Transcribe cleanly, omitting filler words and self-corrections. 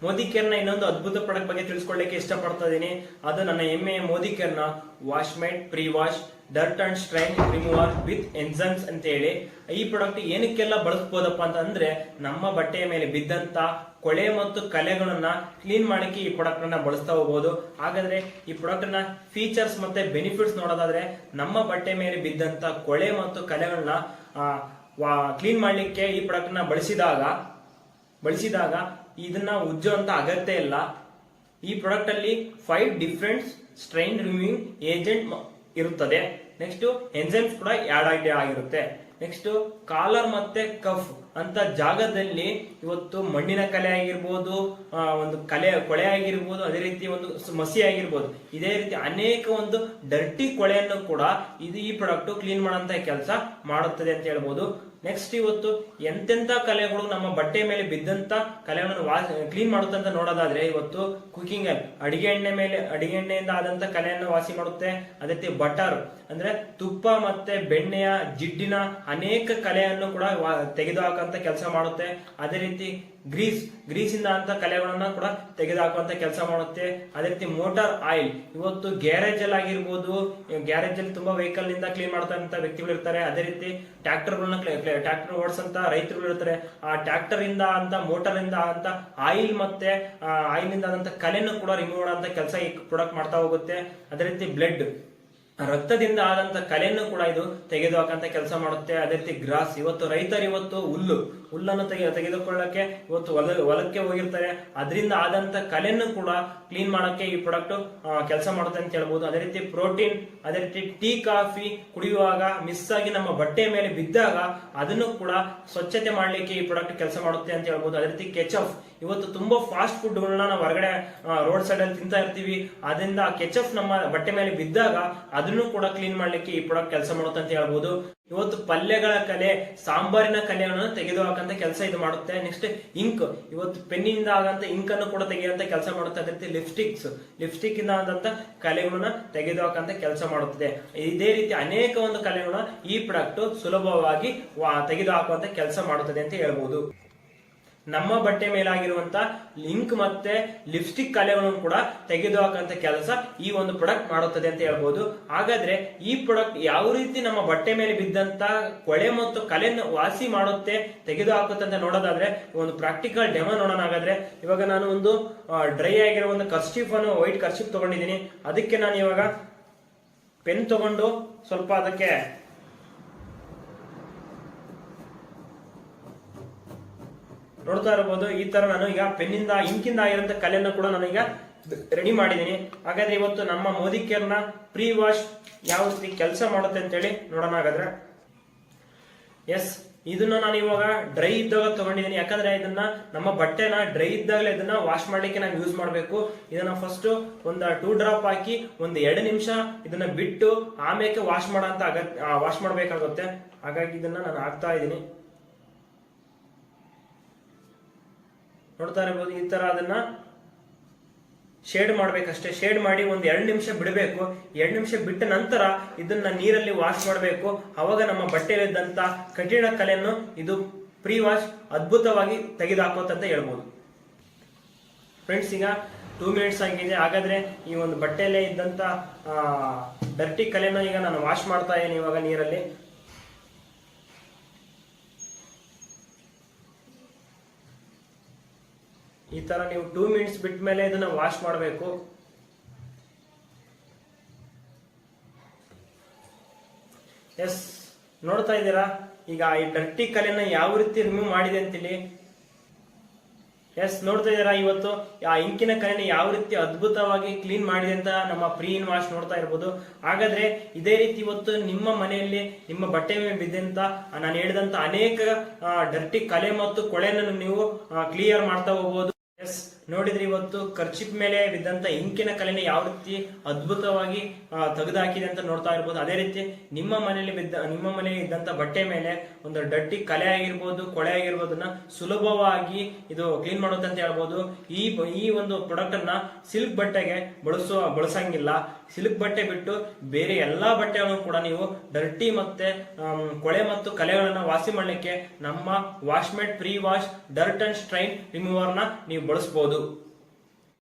ಮೋದಿ ಕೇರ್ನ ಇನ್ನೊಂದು ಅದ್ಭುತ ಪ್ರಾಡಕ್ಟ್ ಬಗ್ಗೆ ತಿಳಿಸ್ಕೊಳ್ಳಿಕ್ಕೆ ಇಷ್ಟಪಡ್ತಾ ಇದ್ದೀನಿ. ಅದು ನನ್ನ ಹೆಮ್ಮೆಯ ಮೋದಿ ಕೇರ್ನ Washmate pre wash dirt and stain remover with enzymes ಅಂತ ಹೇಳಿ. ಈ ಪ್ರಾಡಕ್ಟ್ ಏನಕ್ಕೆಲ್ಲ ಬಳಸಬಹುದಪ್ಪ ಅಂತಂದ್ರೆ ನಮ್ಮ ಬಟ್ಟೆಯ ಮೇಲೆ ಬಿದ್ದಂತ ಕೊಳೆ ಮತ್ತು ಕಲೆಗಳನ್ನ ಕ್ಲೀನ್ ಮಾಡಲಿಕ್ಕೆ ಈ ಪ್ರಾಡಕ್ಟ್ ಅನ್ನ ಬಳಸ್ತಾ ಹೋಗಬಹುದು. ಹಾಗಾದ್ರೆ ಈ ಪ್ರಾಡಕ್ಟ್ ನ ಫೀಚರ್ಸ್ ಮತ್ತೆ ಬೆನಿಫಿಟ್ಸ್ ನೋಡೋದಾದ್ರೆ, ನಮ್ಮ ಬಟ್ಟೆ ಮೇಲೆ ಬಿದ್ದಂತ ಕೊಳೆ ಮತ್ತು ಕಲೆಗಳನ್ನ ಕ್ಲೀನ್ ಮಾಡ್ಲಿಕ್ಕೆ ಈ ಪ್ರಾಡಕ್ಟ್ ನ ಬಳಸಿದಾಗ ಇದನ್ನ ಉಜ್ಜುವಂತ ಅಗತ್ಯ ಇಲ್ಲ. ಈ ಪ್ರಾಡಕ್ಟ್ ಅಲ್ಲಿ 5 ಡಿಫರೆಂಟ್ ಸ್ಟ್ರೈನ್ ರಿಮೂವಿಂಗ್ ಏಜೆಂಟ್ ಇರುತ್ತದೆ. ನೆಕ್ಸ್ಟ್ ಎನ್ಸೈಮ್ಸ್ ಕೂಡ ಆಡ್ ಆಗಿರುತ್ತೆ. ನೆಕ್ಸ್ಟ್ ಕಾಲರ್ ಮತ್ತೆ ಕಫ್ ಅಂತ ಜಾಗದಲ್ಲಿ ಇವತ್ತು ಮಣ್ಣಿನ ಕಲೆ ಆಗಿರ್ಬೋದು, ಒಂದು ಕೊಳೆ ಆಗಿರ್ಬೋದು, ಅದೇ ರೀತಿ ಒಂದು ಮಸಿ ಆಗಿರ್ಬೋದು, ಇದೇ ರೀತಿ ಅನೇಕ ಒಂದು ಡರ್ಟಿ ಕೊಳೆಯನ್ನು ಕೂಡ ಈ ಪ್ರಾಡಕ್ಟ್ ಕ್ಲೀನ್ ಮಾಡೋಂತ ಕೆಲಸ ಮಾಡುತ್ತದೆ ಅಂತ ಹೇಳ್ಬೋದು. ನೆಕ್ಸ್ಟ್ ಇವತ್ತು ಎಂತೆಂತ ಕಲೆಗಳು ನಮ್ಮ ಬಟ್ಟೆ ಮೇಲೆ ಬಿದ್ದಂತ ಕಲೆಗಳನ್ನು ಕ್ಲೀನ್ ಮಾಡುತ್ತೆ ಅಂತ ನೋಡೋದಾದ್ರೆ, ಇವತ್ತು ಕುಕಿಂಗ್ ಅಡಿಗೆ ಎಣ್ಣೆಯಿಂದ ಆದಂತ ಕಲೆಯನ್ನು ವಾಸಿ ಮಾಡುತ್ತೆ. ಅದೇ ರೀತಿ ಬಟರ್ ಅಂದ್ರೆ ತುಪ್ಪ ಮತ್ತೆ ಬೆಣ್ಣೆಯ ಜಿಡ್ಡಿನ ಅನೇಕ ಕಲೆಯನ್ನು ಕೂಡ ತೆಗೆದುಹಾಕುವಂತ ಕೆಲಸ ಮಾಡುತ್ತೆ. ಅದೇ ರೀತಿ ಗ್ರೀಸ್ ಇಂದ ಅಂತ ಕಲೆಗಳನ್ನ ಕೂಡ ತೆಗೆದುಹಾಕುವಂತ ಕೆಲಸ ಮಾಡುತ್ತೆ. ಅದೇ ರೀತಿ ಮೋಟಾರ್ ಆಯಿಲ್, ಇವತ್ತು ಗ್ಯಾರೇಜ್ ಅಲ್ಲಿ ಆಗಿರ್ಬೋದು, ಗ್ಯಾರೇಜ್ ಅಲ್ಲಿ ತುಂಬಾ ವೆಹಿಕಲ್ ನಿಂದ ಕ್ಲೀನ್ ಮಾಡ್ತಕ್ಕಂಥ ವ್ಯಕ್ತಿಗಳು ಇರ್ತಾರೆ. ಅದೇ ರೀತಿ ಟ್ರ್ಯಾಕ್ಟರ್ ಓಡಿಸಂತ ರೈತರುಗಳು ಇರ್ತಾರೆ. ಆ ಟ್ರ್ಯಾಕ್ಟರ್ ಇಂದ ಅಂತ ಮೋಟಾರ್ ಇಂದ ಅಂತ ಆಯಿಲ್ ಮತ್ತೆ ಆಯಿಲ್ ಇಂದ ಆದಂತ ಕಲೆಯನ್ನು ಕೂಡ ರಿಮೂವ್ ಮಾಡುವಂತ ಕೆಲಸ ಈ ಪ್ರಾಡಕ್ಟ್ ಮಾಡ್ತಾ ಹೋಗುತ್ತೆ. ಅದೇ ರೀತಿ ಬ್ಲಡ್ ರಕ್ತದಿಂದ ಆದಂತ ಕಲೆಯನ್ನು ಕೂಡ ಇದು ತೆಗೆದುಹಾಕಂತ ಕೆಲಸ ಮಾಡುತ್ತೆ. ಅದೇ ರೀತಿ ಗ್ರಾಸ್, ಇವತ್ತು ರೈತರು ಇವತ್ತು ಹುಲ್ಲನ್ನು ತೆಗೆದುಕೊಳ್ಳಕ್ಕೆ ಇವತ್ತು ಹೊಲಕ್ಕೆ ಹೋಗಿರ್ತಾರೆ. ಅದರಿಂದ ಆದಂತ ಕಲೆಯನ್ನು ಕೂಡ ಕ್ಲೀನ್ ಮಾಡಕ್ಕೆ ಈ ಪ್ರಾಡಕ್ಟ್ ಕೆಲಸ ಮಾಡುತ್ತೆ ಅಂತ ಹೇಳ್ಬೋದು. ಅದೇ ರೀತಿ ಪ್ರೋಟೀನ್, ಅದೇ ರೀತಿ ಟೀ ಕಾಫಿ ಕುಡಿಯುವಾಗ ಮಿಸ್ ಆಗಿ ನಮ್ಮ ಬಟ್ಟೆ ಮೇಲೆ ಬಿದ್ದಾಗ ಅದನ್ನು ಕೂಡ ಸ್ವಚ್ಛತೆ ಮಾಡ್ಲಿಕ್ಕೆ ಈ ಪ್ರಾಡಕ್ಟ್ ಕೆಲಸ ಮಾಡುತ್ತೆ ಅಂತ ಹೇಳ್ಬೋದು. ಅದೇ ರೀತಿ ಕೆಚಪ್, ಇವತ್ತು ತುಂಬಾ ಫಾಸ್ಟ್ ಫುಡ್ ಗಳನ್ನ ನಾವು ಹೊರಗಡೆ ರೋಡ್ ಸೈಡ್ ಅಲ್ಲಿ ತಿಂತಾ ಇರ್ತೀವಿ. ಅದರಿಂದ ಕೆಚಪ್ ನಮ್ಮ ಬಟ್ಟೆ ಮೇಲೆ ಬಿದ್ದಾಗ ಅದನ್ನು ಕೂಡ ಕ್ಲೀನ್ ಮಾಡ್ಲಿಕ್ಕೆ ಈ ಪ್ರಾಡಕ್ಟ್ ಕೆಲಸ ಮಾಡುತ್ತೆ ಅಂತ ಹೇಳ್ಬೋದು. ಇವತ್ತು ಪಲ್ಯಗಳ ಕಲೆ, ಸಾಂಬಾರಿನ ಕಲೆಯನ್ನು ತೆಗೆದುಹಾಕಂತ ಕೆಲಸ ಇದು ಮಾಡುತ್ತೆ. ನೆಕ್ಸ್ಟ್ ಇಂಕ್, ಇವತ್ತು ಪೆನ್ನಿಂದ ಆಗಂತ ಇಂಕ್ ಅನ್ನು ಕೂಡ ತೆಗೆಯುವಂತ ಕೆಲಸ ಮಾಡುತ್ತೆ. ಅದೇ ರೀತಿ ಲಿಪ್ಸ್ಟಿಕ್ ಇಂದ ಆದಂತ ಕಲೆಗಳನ್ನ ತೆಗೆದುಹಾಕಂತ ಕೆಲಸ ಮಾಡುತ್ತದೆ. ಇದೇ ರೀತಿ ಅನೇಕ ಒಂದು ಕಲೆಗಳನ್ನ ಈ ಪ್ರಾಡಕ್ಟ್ ಸುಲಭವಾಗಿ ತೆಗೆದುಹಾಕುವಂತ ಕೆಲಸ ಮಾಡುತ್ತದೆ ಅಂತ ಹೇಳ್ಬೋದು. ನಮ್ಮ ಬಟ್ಟೆ ಮೇಲಾಗಿರುವಂತ ಲಿಂಕ್ ಮತ್ತೆ ಲಿಪ್ಸ್ಟಿಕ್ ಕಲೆಗಳನ್ನು ಕೂಡ ತೆಗೆದುಹಾಕಂತ ಕೆಲಸ ಈ ಒಂದು ಪ್ರಾಡಕ್ಟ್ ಮಾಡುತ್ತದೆ ಅಂತ ಹೇಳ್ಬೋದು. ಹಾಗಾದ್ರೆ ಈ ಪ್ರಾಡಕ್ಟ್ ಯಾವ ರೀತಿ ನಮ್ಮ ಬಟ್ಟೆ ಮೇಲೆ ಬಿದ್ದಂತ ಕೊಳೆ ಮತ್ತು ಕಲೆಯನ್ನು ವಾಸಿ ಮಾಡುತ್ತೆ, ತೆಗೆದುಹಾಕುತ್ತೆ ಅಂತ ನೋಡೋದಾದ್ರೆ ಒಂದು ಪ್ರಾಕ್ಟಿಕಲ್ ಡೆಮೋ ನೋಡೋಣ. ಹಾಗಾದ್ರೆ ಇವಾಗ ನಾನು ಒಂದು ಡ್ರೈ ಆಗಿರೋ ಒಂದು ಕರ್ಚೀಫ್ ಅನ್ನು, ವೈಟ್ ಕರ್ಚೀಫ್ ತಗೊಂಡಿದ್ದೀನಿ. ಅದಕ್ಕೆ ನಾನು ಇವಾಗ ಪೆನ್ ತಗೊಂಡು ಸ್ವಲ್ಪ ಅದಕ್ಕೆ ನೋಡ್ತಾ ಇರಬಹುದು. ಈ ತರ ನಾನು ಈಗ ಪೆನ್ನಿಂದ ಇಂಕಿಂದ ಆಗಿರೋಂಥ ಕಲೆಯನ್ನು ಕೂಡ ನಾನು ಈಗ ರೆಡಿ ಮಾಡಿದ್ದೀನಿ. ಹಾಗಾದ್ರೆ ಇವತ್ತು ನಮ್ಮ ಮೋದಿ ಕೇರ್ನ ಪ್ರೀ ವಾಶ್ ಯಾವ ರೀತಿ ಕೆಲಸ ಮಾಡುತ್ತೆ ಅಂತ ಹೇಳಿ ನೋಡೋಣ. ಹಾಗಾದ್ರೆ ಇದನ್ನ ನಾನು ಇವಾಗ ಡ್ರೈ ಇದ್ದಾಗ ತಗೊಂಡಿದ್ದೀನಿ. ಯಾಕಂದ್ರೆ ಇದನ್ನ ನಮ್ಮ ಬಟ್ಟೆನ ಡ್ರೈ ಇದ್ದಾಗಲೇ ಇದನ್ನ ವಾಶ್ ಮಾಡ್ಲಿಕ್ಕೆ ನಾವು ಯೂಸ್ ಮಾಡಬೇಕು. ಇದನ್ನ ಫಸ್ಟ್ ಒಂದು 2 ಡ್ರಾಪ್ ಹಾಕಿ ಒಂದು 2 ನಿಮಿಷ ಇದನ್ನ ಬಿಟ್ಟು ಆಮೇಲೆ ವಾಶ್ ಮಾಡಬೇಕಾಗುತ್ತೆ. ಹಾಗಾಗಿ ಇದನ್ನ ನಾನು ಹಾಕ್ತಾ ಇದ್ದೀನಿ. ನೋಡ್ತಾ ಇರಬಹುದು, ಈ ತರ ಅದನ್ನ ಶೇಡ್ ಮಾಡ್ಬೇಕಷ್ಟೇ. ಶೇಡ್ ಮಾಡಿ ಒಂದು 2 ನಿಮಿಷ ಬಿಡಬೇಕು. 2 ನಿಮಿಷ ಬಿಟ್ಟ ನಂತರ ಇದನ್ನ ನೀರಲ್ಲಿ ವಾಶ್ ಮಾಡಬೇಕು. ಅವಾಗ ನಮ್ಮ ಬಟ್ಟೆಯಲ್ಲಿದ್ದಂತ ಕಠಿಣ ಕಲೆಯನ್ನು ಇದು ಪ್ರೀ ವಾಶ್ ಅದ್ಭುತವಾಗಿ ತೆಗೆದುಹಾಕುತ್ತಂತ ಹೇಳ್ಬೋದು. ಫ್ರೆಂಡ್ಸ್, ಈಗ 2 ಮಿನಿಟ್ಸ್ ಆಗಿದೆ. ಹಾಗಾದ್ರೆ ಈ ಒಂದು ಬಟ್ಟೆಯಲ್ಲೇ ಇದ್ದಂತ ಡರ್ಟಿ ಕಲೆನ ಈಗ ನಾನು ವಾಶ್ ಮಾಡ್ತಾ ಇದ್ದೀನಿ ಇವಾಗ ನೀರಲ್ಲಿ. ಈ ತರ ನೀವು 2 ಮಿನಿಟ್ಸ್ ಬಿಟ್ಟ ಮೇಲೆ ಇದನ್ನ ವಾಶ್ ಮಾಡಬೇಕು. ನೋಡ್ತಾ ಇದ್ದೀರಾ ಈಗ ಈ ಡರ್ಟಿ ಕಲೆನ ಯಾವ ರೀತಿ ರಿಮೂವ್ ಮಾಡಿದೆ ಅಂತೇಳಿ. ನೋಡ್ತಾ ಇದ್ದೀರಾ ಇವತ್ತು ಆ ಇಂಕಿನ ಕಲೆನ ಯಾವ ರೀತಿ ಅದ್ಭುತವಾಗಿ ಕ್ಲೀನ್ ಮಾಡಿದೆ ಅಂತ ನಮ್ಮ ಪ್ರೀ ವಾಶ್ ನೋಡ್ತಾ ಇರ್ಬೋದು. ಹಾಗಾದ್ರೆ ಇದೇ ರೀತಿ ಇವತ್ತು ನಿಮ್ಮ ಮನೆಯಲ್ಲಿ ನಿಮ್ಮ ಬಟ್ಟೆ ಮೇಲೆ ಬಿದ್ದಂತ ನಾನು ಹೇಳಿದಂತ ಅನೇಕ ಡರ್ಟಿ ಕಲೆ ಮತ್ತು ಕೊಳೆಯನ್ನು ನೀವು ಕ್ಲಿಯರ್ ಮಾಡ್ತಾ ಹೋಗ್ಬೋದು. ನೋಡಿದ್ರೆ ಇವತ್ತು ಕರ್ಚಿಪ್ ಮೇಲೆ ಬಿದ್ದಂತ ಇಂಕಿನ ಕಲೆನ ಯಾವ ರೀತಿ ಅದ್ಭುತವಾಗಿ ತೆಗೆದುಹಾಕಿದೆ ಅಂತ ನೋಡ್ತಾ ಇರ್ಬೋದು. ಅದೇ ರೀತಿ ನಿಮ್ಮ ಮನೆಯಲ್ಲಿ ಇದ್ದಂತ ಬಟ್ಟೆ ಮೇಲೆ ಒಂದು ಡರ್ಟಿ ಕಲೆ ಆಗಿರ್ಬೋದು, ಕೊಳೆ ಆಗಿರ್ಬೋದನ್ನ ಸುಲಭವಾಗಿ ಇದು ಕ್ಲೀನ್ ಮಾಡುತ್ತೆ ಅಂತ ಹೇಳ್ಬೋದು. ಈ ಒಂದು ಪ್ರಾಡಕ್ಟ್ ಅನ್ನ ಸಿಲ್ಕ್ ಬಟ್ಟೆಗೆ ಬಳಸಂಗಿಲ್ಲ. ಸಿಲ್ಕ್ ಬಟ್ಟೆ ಬಿಟ್ಟು ಬೇರೆ ಎಲ್ಲಾ ಬಟ್ಟೆಗಳನ್ನು ಕೂಡ ನೀವು ಡರ್ಟಿ ಮತ್ತೆ ಕೊಳೆ ಮತ್ತು ಕಲೆಗಳನ್ನ ವಾಸಿ ಮಾಡ್ಲಿಕ್ಕೆ ನಮ್ಮ Washmate pre wash dirt and stain remover ನ ನೀವು ಬಳಸಬಹುದು. ಧನ್ಯವಾದಗಳು.